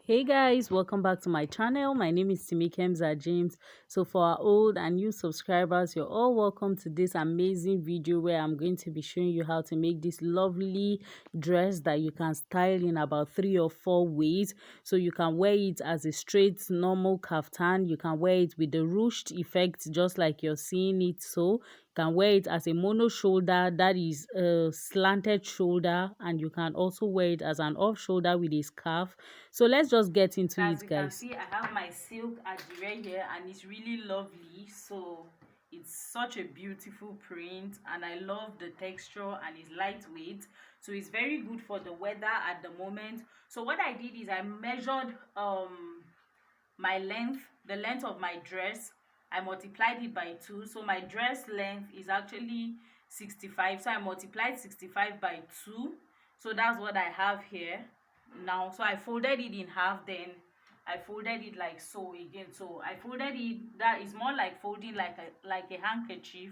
Hey guys, welcome back to my channel. My name is Timikemza James. So for our old and new subscribers, you're all welcome to this amazing video where I'm going to be showing you how to make this lovely dress that you can style in about 3 or 4 ways. So you can wear it as a straight normal kaftan. You can wear it with the ruched effect just like you're seeing it. So you can wear it as a mono shoulder, that is a slanted shoulder, and you can also wear it as an off shoulder with a scarf. So let's just get into As it, you can guys. see, I have my silk adire here and it's really lovely. So it's such a beautiful print and I love the texture and it's lightweight. So it's very good for the weather at the moment. So what I did is I measured my length, the length of my dress. I multiplied it by 2. So my dress length is actually 65. So I multiplied 65 by 2. So that's what I have here now. So I folded it in half, then I folded it like so again. So I folded it, that is more like folding like a handkerchief.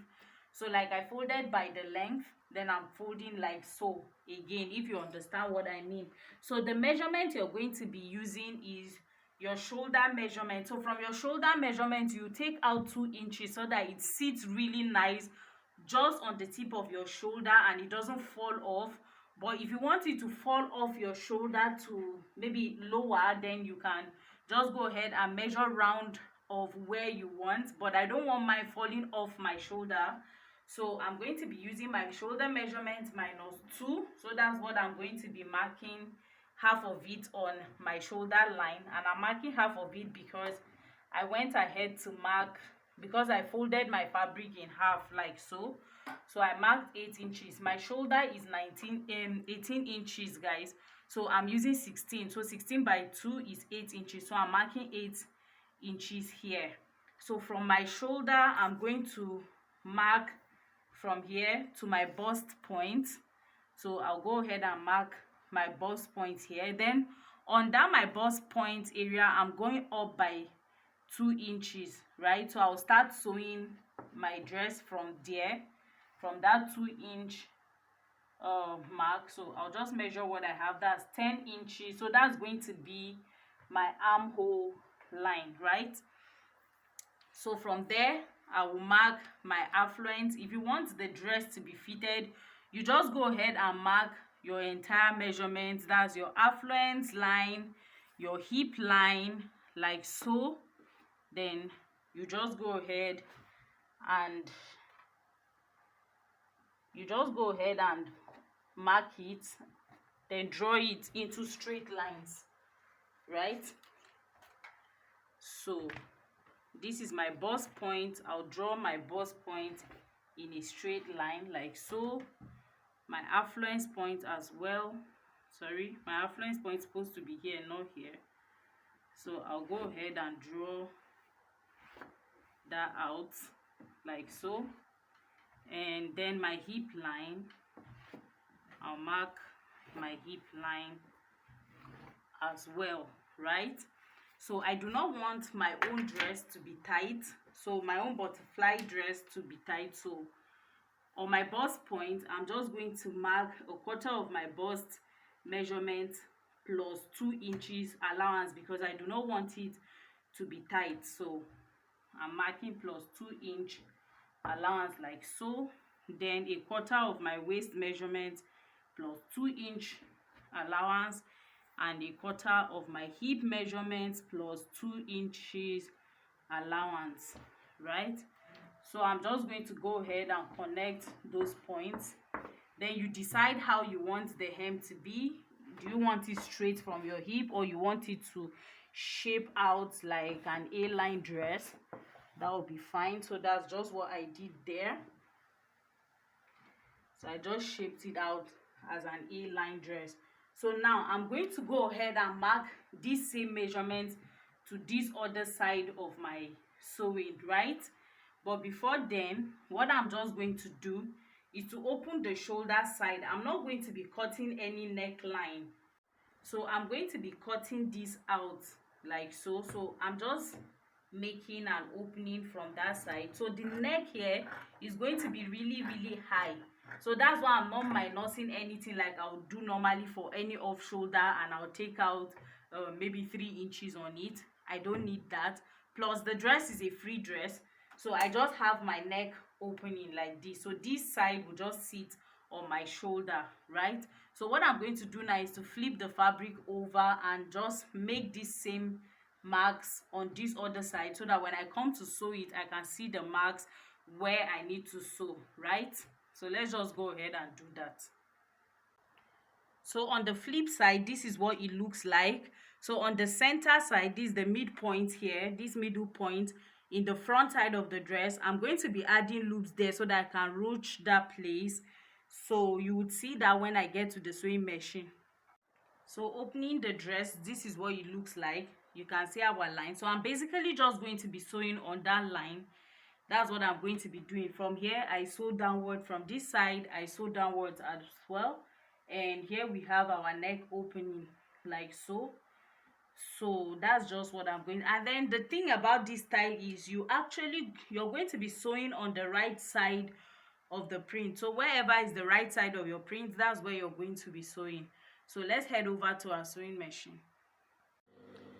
So like I folded by the length, then I'm folding like so again, if you understand what I mean. So the measurement you're going to be using is your shoulder measurement. So from your shoulder measurement, you take out 2 inches so that it sits really nice just on the tip of your shoulder and it doesn't fall off. But if you want it to fall off your shoulder to maybe lower, then you can just go ahead and measure round of where you want. But I don't want mine falling off my shoulder, so I'm going to be using my shoulder measurement minus 2. So that's what I'm going to be marking half of it on my shoulder line. And I'm marking half of it because I went ahead to mark, because I folded my fabric in half like so. So I marked 8 inches. My shoulder is 18 inches, guys. So I'm using 16. So 16 by 2 is 8 inches. So I'm marking 8 inches here. So from my shoulder, I'm going to mark from here to my bust point. So I'll go ahead and mark my bust point here. Then under my bust point area, I'm going up by 2 inches, right? So I'll start sewing my dress from there, from that 2 inch mark. So I'll just measure what I have. That's 10 inches. So that's going to be my armhole line, right? So from there, I will mark my affluent. If you want the dress to be fitted, you just go ahead and mark your entire measurements. That's your affluent line, your hip line, like so. Then you just go ahead and mark it, then draw it into straight lines, right? So this is my bust point. I'll draw my bust point in a straight line like so. My affluence point as well, sorry, my affluence point is supposed to be here, not here. So I'll go ahead and draw that out like so. And then my hip line, I'll mark my hip line as well, right? So I do not want my own dress to be tight, so my own butterfly dress to be tight. So on my bust point, I'm just going to mark a quarter of my bust measurement plus 2 inches allowance, because I do not want it to be tight. So I'm marking plus 2 inch allowance like so. Then a quarter of my waist measurement plus 2 inch allowance, and a quarter of my hip measurements plus 2 inches allowance, right? So I'm just going to go ahead and connect those points. Then you decide how you want the hem to be. Do you want it straight from your hip, or you want it to shape out like an A-line dress? That will be fine. So that's just what I did there. So I just shaped it out as an A-line dress. So now I'm going to go ahead and mark this same measurement to this other side of my sewing, right? But before then, what I'm just going to do is to open the shoulder side. I'm not going to be cutting any neckline. So I'm going to be cutting this out like so. So I'm just making an opening from that side. So the neck here is going to be really high. So that's why I'm not minusing anything like I would do normally for any off shoulder, and I'll take out maybe 3 inches on it. I don't need that. Plus the dress is a free dress, so I just have my neck opening like this, so this side will just sit on my shoulder, right? So what I'm going to do now is to flip the fabric over and just make this same marks on this other side, so that when I come to sew it, I can see the marks where I need to sew, right? So let's just go ahead and do that. So on the flip side, this is what it looks like. So on the center side, this is the midpoint here, this middle point in the front side of the dress. I'm going to be adding loops there so that I can ruch that place. So you would see that when I get to the sewing machine. So opening the dress, this is what it looks like. You can see our line. So I'm basically just going to be sewing on that line. That's what I'm going to be doing. From here I sew downward, from this side I sew downwards as well, and here we have our neck opening like so. So that's just what I'm going. And then the thing about this style is you're going to be sewing on the right side of the print. So wherever is the right side of your print, that's where you're going to be sewing. So let's head over to our sewing machine.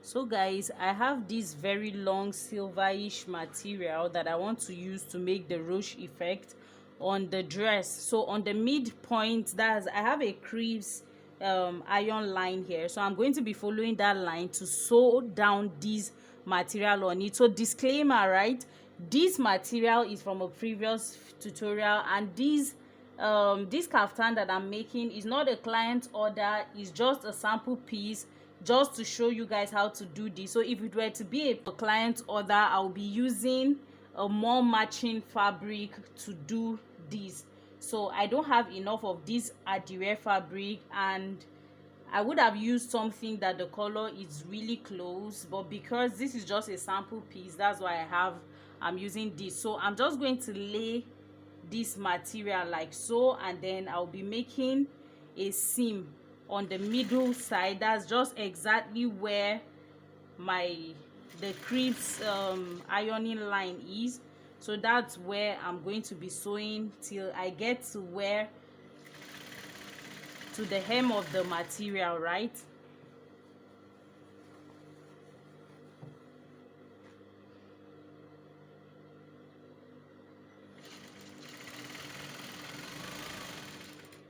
So guys, I have this very long silverish material that I want to use to make the ruche effect on the dress. So on the midpoint, I have a crease iron line here, so I'm going to be following that line to sew down this material on it. So disclaimer, right, this material is from a previous tutorial, and this kaftan that I'm making is not a client order, it's just a sample piece just to show you guys how to do this. So if it were to be a client order, I'll be using a more matching fabric to do this. So I don't have enough of this adire fabric, and I would have used something that the color is really close, but because this is just a sample piece, that's why I'm using this. So I'm just going to lay this material like so, and then I'll be making a seam on the middle side. That's just exactly where the creeps ironing line is. So that's where I'm going to be sewing till I get to the hem of the material, right?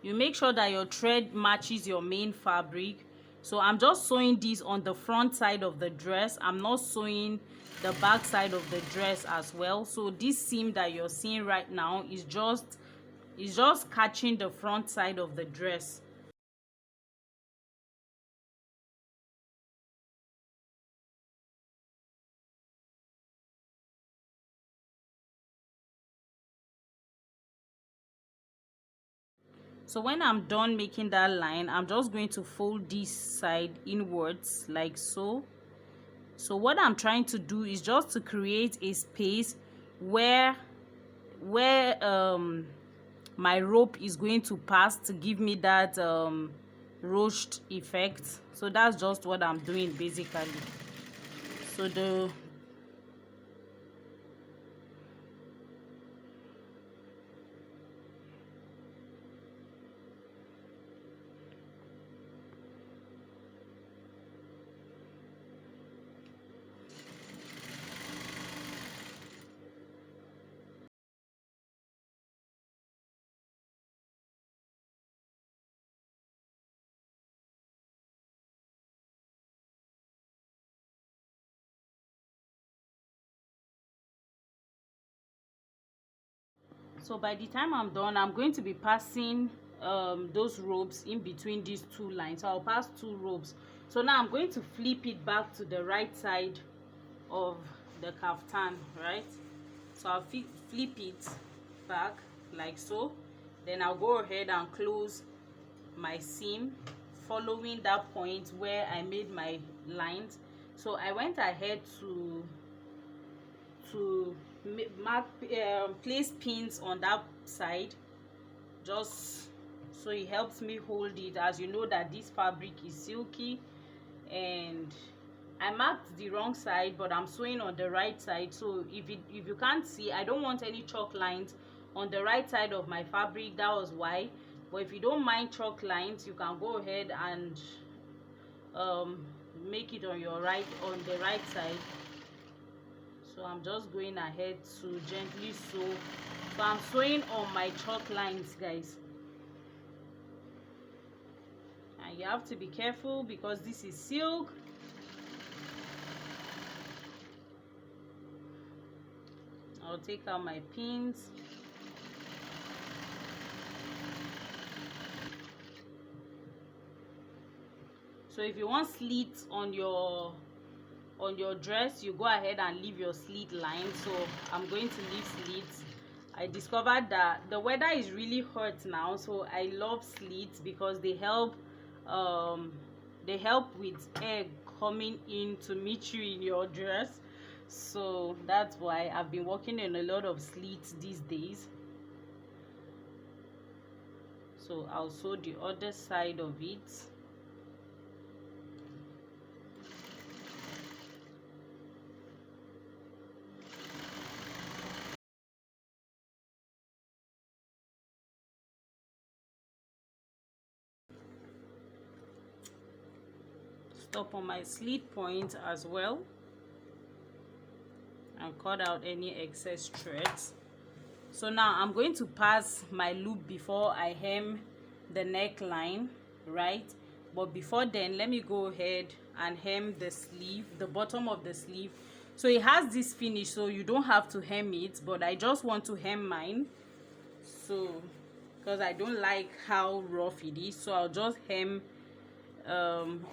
You make sure that your thread matches your main fabric. So I'm just sewing this on the front side of the dress. I'm not sewing the back side of the dress as well. So this seam that you're seeing right now is just catching the front side of the dress. So when I'm done making that line, I'm just going to fold this side inwards like so. So what I'm trying to do is just to create a space where my rope is going to pass to give me that ruched effect. So that's just what I'm doing basically. So by the time I'm done, I'm going to be passing those ropes in between these two lines. So I'll pass two ropes. So now I'm going to flip it back to the right side of the kaftan, right? So I'll flip it back like so. Then I'll go ahead and close my seam following that point where I made my lines. So I went ahead to mark place pins on that side, just so it helps me hold it, as you know that this fabric is silky. And I marked the wrong side, but I'm sewing on the right side. So if you can't see, I don't want any chalk lines on the right side of my fabric. That was why. But if you don't mind chalk lines, you can go ahead and make it on the right side. So I'm just going ahead to gently sew. So I'm sewing on my chalk lines, guys, and you have to be careful because this is silk. I'll take out my pins. So if you want slits on your dress, you go ahead and leave your slit line. So I'm going to leave slits. I discovered that the weather is really hot now, so I love slits because um they help with air coming in to meet you in your dress. So that's why I've been working on a lot of slits these days. So I'll sew the other side of it. Stop on my slit point as well and cut out any excess threads. So now I'm going to pass my loop before I hem the neckline, right? But before then, let me go ahead and hem the sleeve, the bottom of the sleeve. So it has this finish, so you don't have to hem it, but I just want to hem mine. So because I don't like how rough it is, so I'll just hem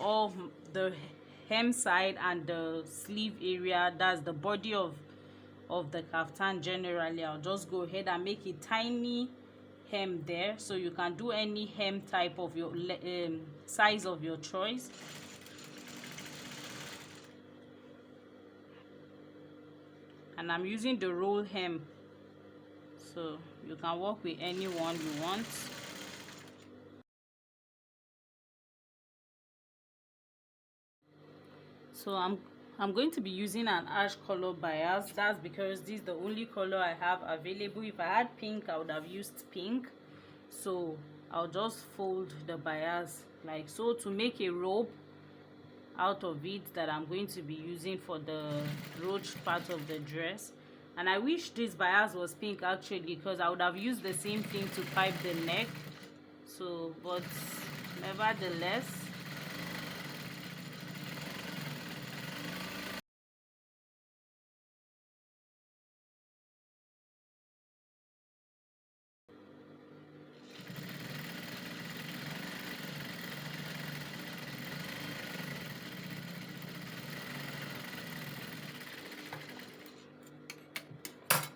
all the hem side and the sleeve area, that's the body of the kaftan. Generally, I'll just go ahead and make a tiny hem there, so you can do any hem type of your size of your choice. And I'm using the roll hem, so you can work with any one you want. So I'm going to be using an ash color bias. That's because this is the only color I have available. If I had pink, I would have used pink. So I'll just fold the bias like so to make a rope out of it that I'm going to be using for the ruched part of the dress. And I wish this bias was pink actually, because I would have used the same thing to pipe the neck. So but nevertheless,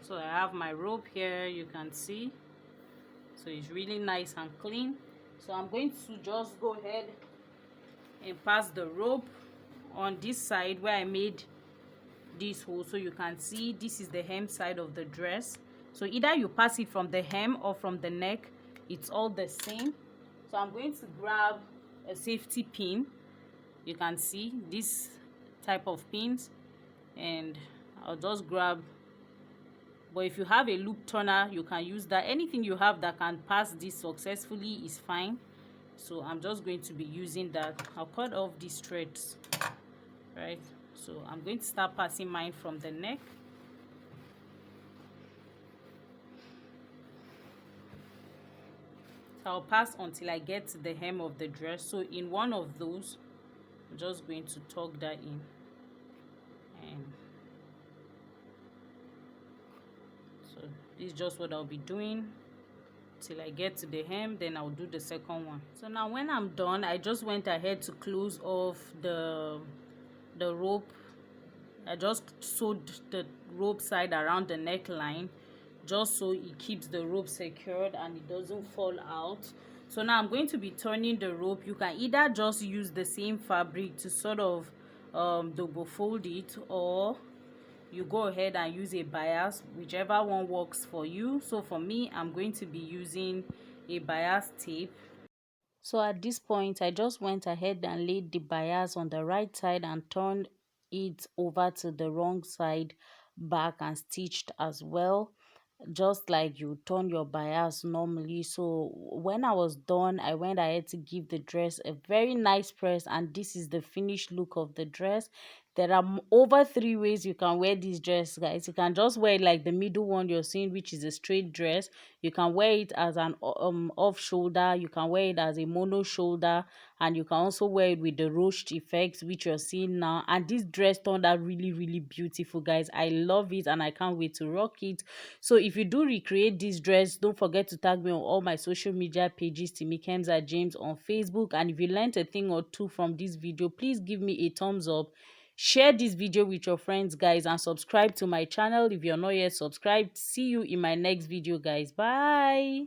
so I have my rope here, you can see. So it's really nice and clean. So I'm going to just go ahead and pass the rope on this side where I made this hole, so you can see this is the hem side of the dress. So either you pass it from the hem or from the neck, it's all the same. So I'm going to grab a safety pin. You can see this type of pins, and I'll just grab, but if you have a loop turner, you can use that. Anything you have that can pass this successfully is fine. So I'm just going to be using that. I'll cut off these threads, right? So I'm going to start passing mine from the neck. So I'll pass until I get to the hem of the dress. So in one of those, I'm just going to tuck that in, and so this is just what I'll be doing till I get to the hem. Then I'll do the second one. So now when I'm done, I just went ahead to close off the rope. I just sewed the rope side around the neckline, just so it keeps the rope secured and it doesn't fall out. So now I'm going to be turning the rope. You can either just use the same fabric to sort of double fold it, or you go ahead and use a bias, whichever one works for you. So for me, I'm going to be using a bias tape. So at this point, I just went ahead and laid the bias on the right side and turned it over to the wrong side back and stitched as well. just like you turn your bias normally. So when I was done, I went ahead to give the dress a very nice press, and this is the finished look of the dress. There are over 3 ways you can wear this dress, guys. You can just wear it like the middle one you're seeing, which is a straight dress. You can wear it as an off shoulder. You can wear it as a mono shoulder, and you can also wear it with the ruched effect, which you're seeing now. And this dress turned out really, really beautiful, guys. I love it, and I can't wait to rock it. So if you do recreate this dress, don't forget to tag me on all my social media pages, Timmy Kemza James on Facebook. And if you learned a thing or two from this video, please give me a thumbs up. Share this video with your friends, guys, and subscribe to my channel if you're not yet subscribed. See you in my next video, guys. Bye.